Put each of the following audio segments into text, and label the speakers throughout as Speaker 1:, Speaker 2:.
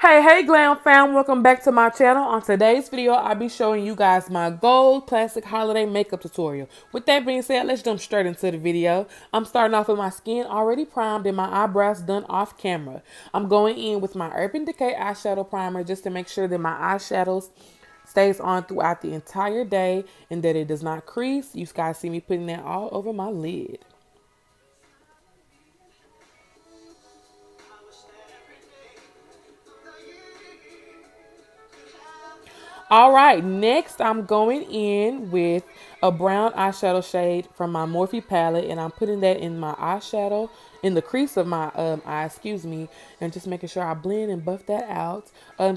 Speaker 1: Hey Glam fam, welcome back to my channel. On today's video, I'll be showing you guys my gold classic holiday makeup tutorial. With that being said, let's jump straight into the video. I'm starting off with my skin already primed and my eyebrows done off camera. I'm going in with my Urban Decay eyeshadow primer just to make sure that my eyeshadows stays on throughout the entire day and that it does not crease. You guys see me putting that all over my lid. All right, next I'm going in with a brown eyeshadow shade from my Morphe palette, and I'm putting that in my eyeshadow, in the crease of my eye, excuse me, and just making sure I blend and buff that out.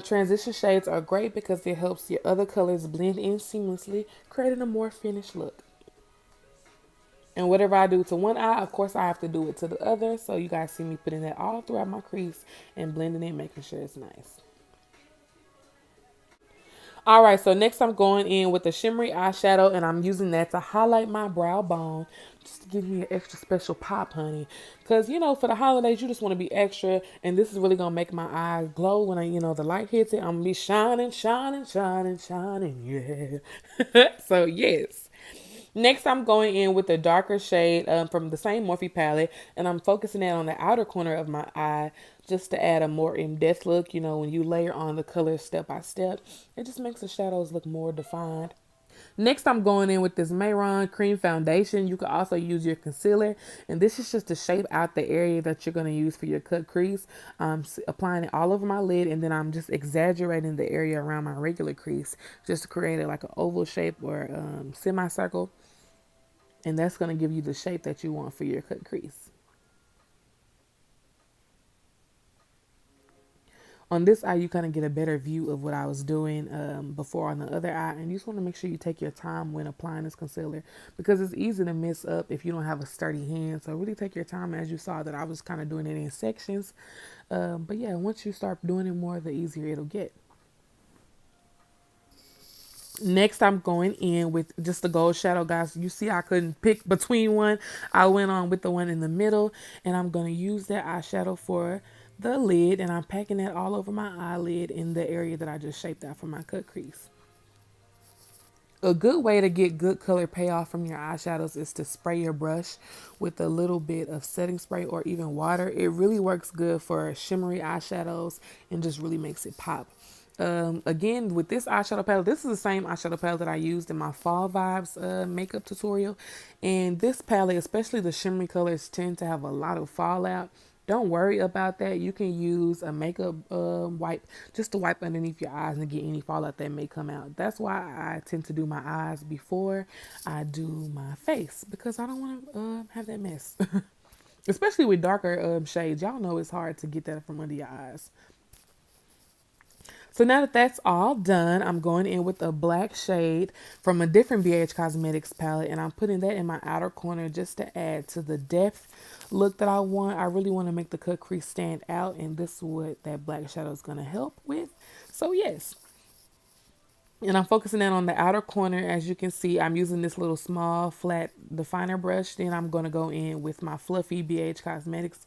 Speaker 1: Transition shades are great because it helps your other colors blend in seamlessly, creating a more finished look. And whatever I do to one eye, of course, I have to do it to the other. So you guys see me putting that all throughout my crease and blending it, making sure it's nice. All right, so next I'm going in with a shimmery eyeshadow, and I'm using that to highlight my brow bone, just to give me an extra special pop, honey. Because, you know, for the holidays, you just want to be extra, and this is really going to make my eyes glow when, the light hits it. I'm going to be shining, shining, shining, shining, yeah. So, yes. Next, I'm going in with a darker shade from the same Morphe palette, and I'm focusing that on the outer corner of my eye just to add a more in-depth look. You know, when you layer on the colors step by step, it just makes the shadows look more defined. Next, I'm going in with this Mayron Cream Foundation. You can also use your concealer, and this is just to shape out the area that you're going to use for your cut crease. I'm applying it all over my lid, and then I'm just exaggerating the area around my regular crease just to create it like an oval shape or semicircle. And that's going to give you the shape that you want for your cut crease. On this eye, you kind of get a better view of what I was doing before on the other eye. And you just want to make sure you take your time when applying this concealer, because it's easy to mess up if you don't have a sturdy hand. So really take your time, as you saw that I was kind of doing it in sections. But yeah, once you start doing it more, the easier it'll get. Next, I'm going in with just the gold shadow, guys. You see I couldn't pick between one. I went on with the one in the middle, and I'm going to use that eyeshadow for the lid, and I'm packing that all over my eyelid in the area that I just shaped out for my cut crease. A good way to get good color payoff from your eyeshadows is to spray your brush with a little bit of setting spray or even water. It really works good for shimmery eyeshadows and just really makes it pop. Again, with this eyeshadow palette, this is the same eyeshadow palette that I used in my Fall Vibes makeup tutorial. And this palette, especially the shimmery colors, tend to have a lot of fallout. Don't worry about that. You can use a makeup wipe just to wipe underneath your eyes and get any fallout that may come out. That's why I tend to do my eyes before I do my face, because I don't want to have that mess. Especially with darker shades. Y'all know it's hard to get that from under your eyes. So now that that's all done, I'm going in with a black shade from a different BH Cosmetics palette, and I'm putting that in my outer corner just to add to the depth look that I want. I really want to make the cut crease stand out, and this is what that black shadow is going to help with. So yes. And I'm focusing in on the outer corner. As you can see, I'm using this little small flat definer brush. Then I'm going to go in with my fluffy BH Cosmetics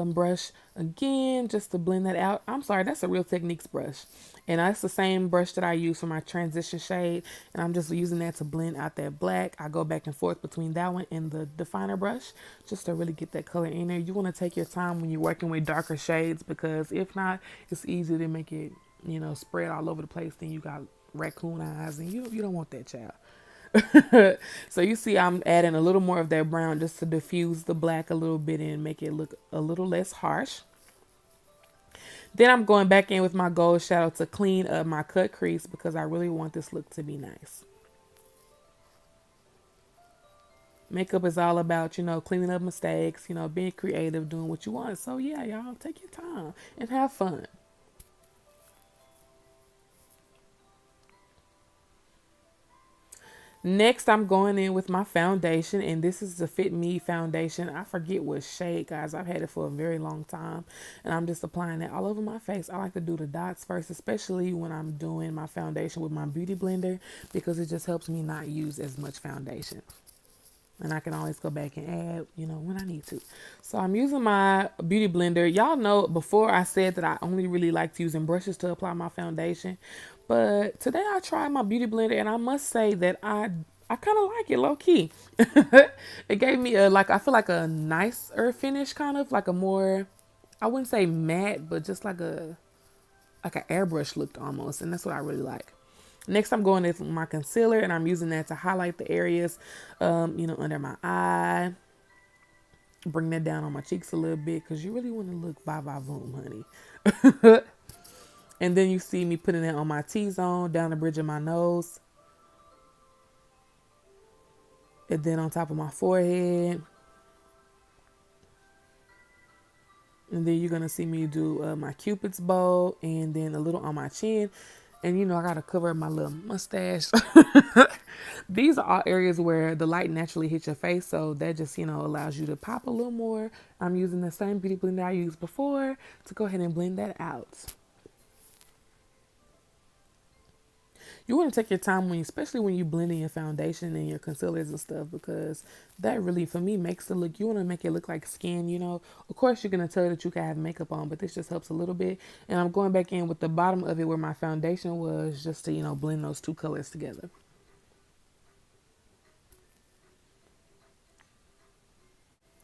Speaker 1: brush again, just to blend that out. I'm sorry, that's a Real Techniques brush, and that's the same brush that I use for my transition shade, and I'm just using that to blend out that black. I go back and forth between that one and the definer brush just to really get that color in there. You want to take your time when you're working with darker shades, because if not, it's easy to make it, spread all over the place. Then you got raccoon eyes, and you don't want that, child. So you see I'm adding a little more of that brown just to diffuse the black a little bit and make it look a little less harsh. Then I'm going back in with my gold shadow to clean up my cut crease, because I really want this look to be nice. Makeup is all about, cleaning up mistakes, being creative, doing what you want. So yeah, y'all, take your time and have fun. Next, I'm going in with my foundation, and this is the Fit Me foundation. I forget what shade, guys. I've had it for a very long time, and I'm just applying it all over my face. I like to do the dots first, especially when I'm doing my foundation with my beauty blender, because it just helps me not use as much foundation. And I can always go back and add, when I need to. So I'm using my beauty blender. Y'all know before I said that I only really liked using brushes to apply my foundation. But today I tried my beauty blender and I must say that I kind of like it low key. It gave me I feel like a nicer finish, kind of like a more, I wouldn't say matte, but just like an airbrush look almost. And that's what I really like. Next, I'm going with my concealer and I'm using that to highlight the areas, under my eye. Bring that down on my cheeks a little bit because you really want to look va va voom, honey. And then you see me putting that on my T-zone, down the bridge of my nose. And then on top of my forehead. And then you're going to see me do my Cupid's bow and then a little on my chin. And, I got to cover my little mustache. These are all areas where the light naturally hits your face. So that just, allows you to pop a little more. I'm using the same beauty blender I used before to go ahead and blend that out. You want to take your time especially when you blending your foundation and your concealers and stuff, because that really, for me, makes it look, you want to make it look like skin, Of course, you're going to tell that you can have makeup on, but this just helps a little bit. And I'm going back in with the bottom of it where my foundation was just to, blend those two colors together.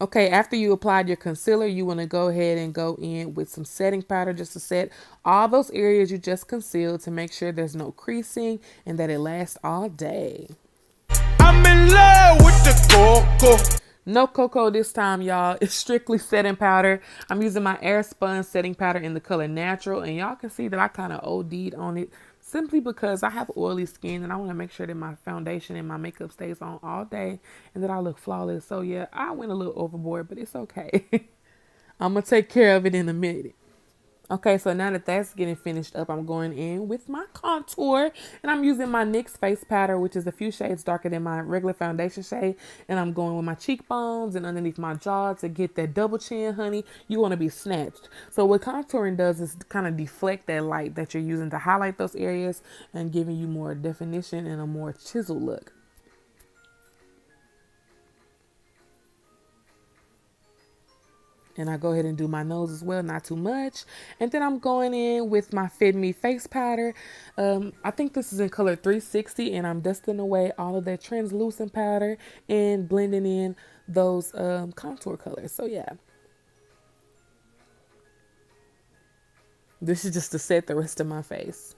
Speaker 1: Okay, after you applied your concealer, you want to go ahead and go in with some setting powder just to set all those areas you just concealed to make sure there's no creasing and that it lasts all day. I'm in love with the cocoa. No cocoa this time, y'all. It's strictly setting powder. I'm using my Airspun setting powder in the color Natural, and y'all can see that I kind of OD'd on it simply because I have oily skin and I want to make sure that my foundation and my makeup stays on all day and that I look flawless. So yeah, I went a little overboard, but it's okay. I'm going to take care of it in a minute. Okay, so now that that's getting finished up, I'm going in with my contour. And I'm using my NYX face powder, which is a few shades darker than my regular foundation shade. And I'm going with my cheekbones and underneath my jaw to get that double chin, honey. You want to be snatched. So what contouring does is kind of deflect that light that you're using to highlight those areas and giving you more definition and a more chiseled look. And I go ahead and do my nose as well, not too much. And then I'm going in with my Fit Me face powder. I think this is in color 360, and I'm dusting away all of that translucent powder and blending in those contour colors. So yeah. This is just to set the rest of my face.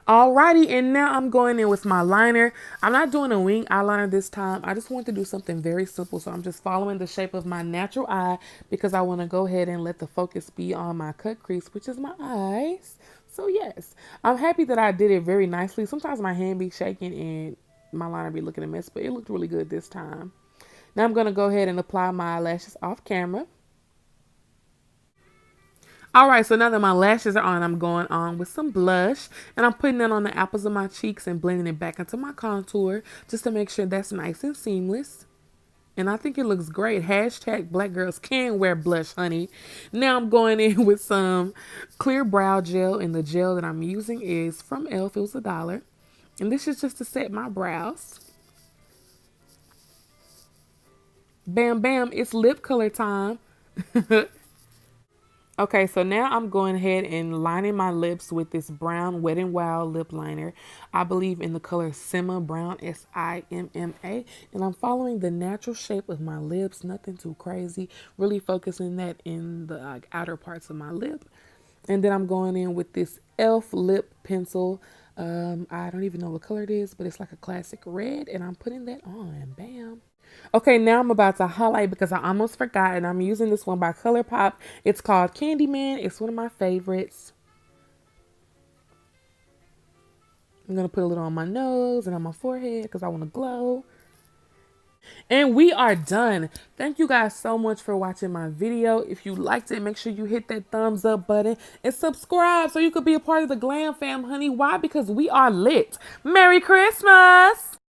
Speaker 1: Alrighty, and now I'm going in with my liner. I'm not doing a wing eyeliner this time. I just want to do something very simple. So I'm just following the shape of my natural eye because I want to go ahead and let the focus be on my cut crease, which is my eyes. So yes, I'm happy that I did it very nicely. Sometimes my hand be shaking and my liner be looking a mess, but it looked really good this time. Now I'm going to go ahead and apply my eyelashes off camera. All right, so now that my lashes are on, I'm going on with some blush. And I'm putting it on the apples of my cheeks and blending it back into my contour just to make sure that's nice and seamless. And I think it looks great. Hashtag black girls can wear blush, honey. Now I'm going in with some clear brow gel. And the gel that I'm using is from e.l.f. It was $1. And this is just to set my brows. Bam, bam, it's lip color time. Okay, so now I'm going ahead and lining my lips with this brown Wet n Wild lip liner. I believe in the color Simma Brown, Simma. And I'm following the natural shape of my lips, nothing too crazy. Really focusing that in the outer parts of my lip. And then I'm going in with this e.l.f. lip pencil. I don't even know what color it is, but it's like a classic red. And I'm putting that on. Bam. Okay, now I'm about to highlight because I almost forgot, and I'm using this one by ColourPop. It's called Candyman. It's one of my favorites. I'm going to put a little on my nose and on my forehead because I want to glow. And we are done. Thank you guys so much for watching my video. If you liked it, make sure you hit that thumbs up button and subscribe so you could be a part of the Glam fam, honey. Why? Because we are lit. Merry Christmas!